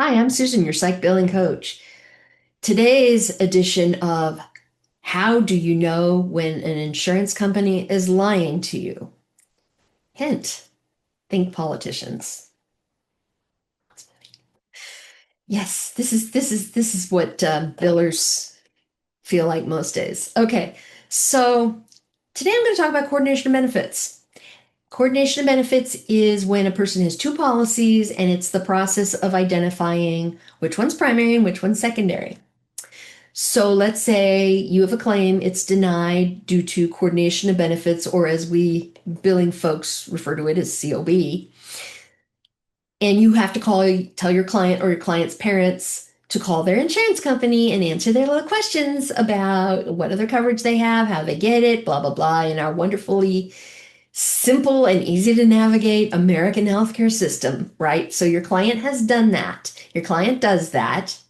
Hi, I'm Susan, your psych billing coach. Today's edition of How Do You Know When an Insurance Company is Lying to You? Hint, think politicians. Yes, this is what billers feel like most days. Okay, so today I'm going to talk about coordination of benefits. Coordination of benefits is when a person has two policies and it's the process of identifying which one's primary and which one's secondary. So let's say you have a claim, it's denied due to coordination of benefits, or as we billing folks refer to it as COB, and you have to tell your client or your client's parents to call their insurance company and answer their little questions about what other coverage they have, how they get it, blah, blah, blah, in our wonderfully simple and easy to navigate American healthcare system, right? So your client has done that. Your client does that.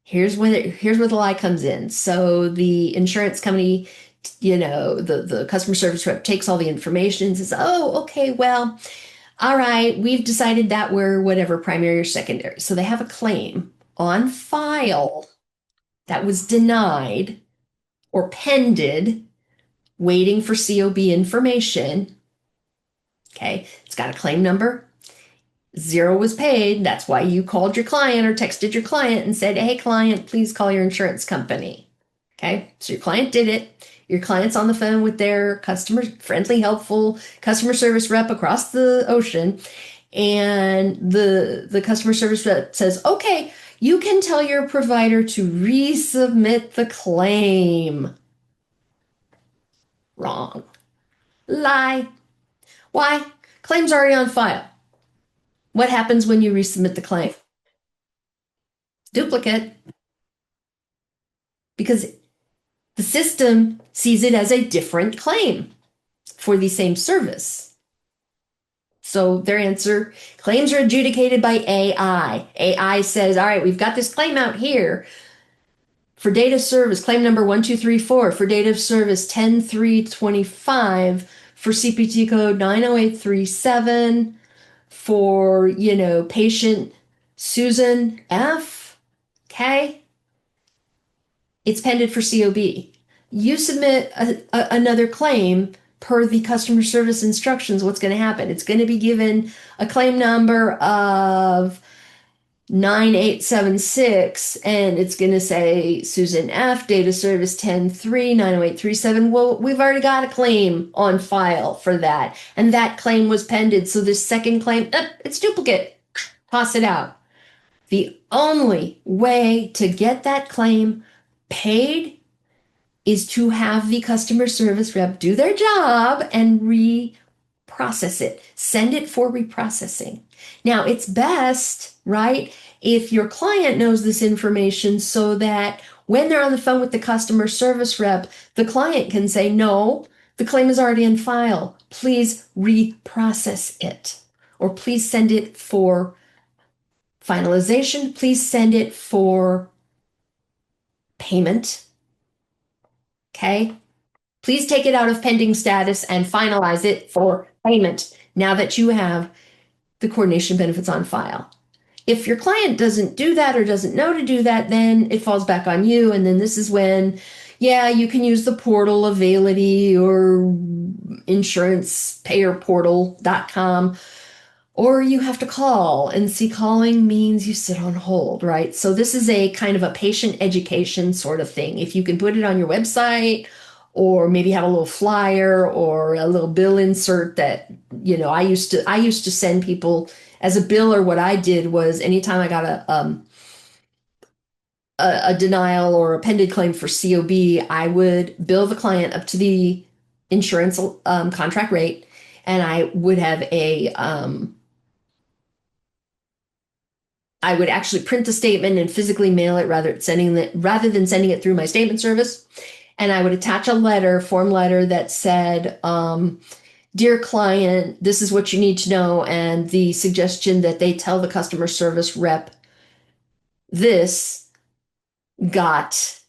Here's where the lie comes in. So the insurance company, the customer service rep takes all the information and says, "Oh, okay, well, all right, we've decided that we're whatever, primary or secondary." So they have a claim on file that was denied or pended, waiting for COB information. Okay, it's got a claim number. Zero was paid. That's why you called your client or texted your client and said, "Hey, client, please call your insurance company." Okay, so your client did it. Your client's on the phone with their customer friendly, helpful customer service rep across the ocean. And the customer service rep says, "Okay, you can tell your provider to resubmit the claim." Wrong. Lie. Why? Claim's already on file. What happens when you resubmit the claim? Duplicate, because the system sees it as a different claim for the same service. So their answer, claims are adjudicated by AI. AI says, all right, we've got this claim out here for date of service, claim number 1234, for date of service 10/3/25, for CPT code 90837, for, patient Susan F. Okay. It's pended for COB. You submit another claim per the customer service instructions. What's going to happen? It's going to be given a claim number of 9876, and it's going to say Susan F, date of service 10/3/90837. Well, we've already got a claim on file for that, and that claim was pended. So this second claim, it's duplicate. Toss it out. The only way to get that claim paid is to have the customer service rep do their job and reprocess it, send it for reprocessing. Now, it's best, right, if your client knows this information so that when they're on the phone with the customer service rep, the client can say, "No, the claim is already in file. Please reprocess it." Or please send it for finalization. Please send it for payment. Okay. Please take it out of pending status and finalize it for payment now that you have the coordination benefits on file. If your client doesn't do that or doesn't know to do that, then it falls back on you. And then this is when, yeah, you can use the portal Availity or insurancepayerportal.com, or you have to call. And see, calling means you sit on hold, right? So this is a kind of a patient education sort of thing. If you can put it on your website, or maybe have a little flyer or a little bill insert that, I used to send people as a biller. What I did was anytime I got a denial or a pending claim for COB, I would bill the client up to the insurance contract rate, and I would actually print the statement and physically mail it rather than sending it through my statement service. And I would attach a form letter that said, "Dear client, this is what you need to know," and the suggestion that they tell the customer service rep this got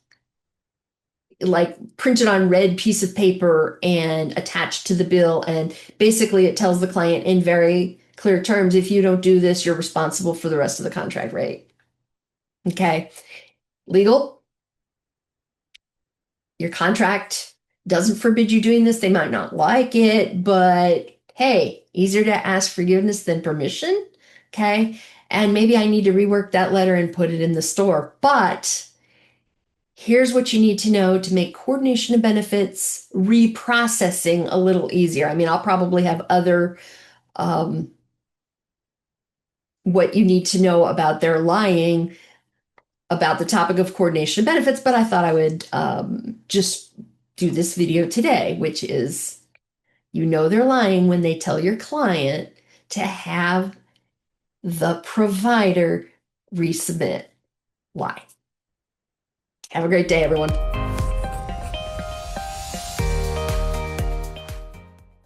like printed on red piece of paper and attached to the bill. And basically it tells the client in very clear terms. If you don't do this, you're responsible for the rest of the contract rate. Okay. Legal, your contract doesn't forbid you doing this. They might not like it, but hey, easier to ask forgiveness than permission. Okay. And maybe I need to rework that letter and put it in the store. But here's what you need to know to make coordination of benefits reprocessing a little easier. I mean, I'll probably have other um, what you need to know about their lying about the topic of coordination of benefits, but I thought I would just do this video today, which is they're lying when they tell your client to have the provider resubmit. Why? Have a great day, everyone.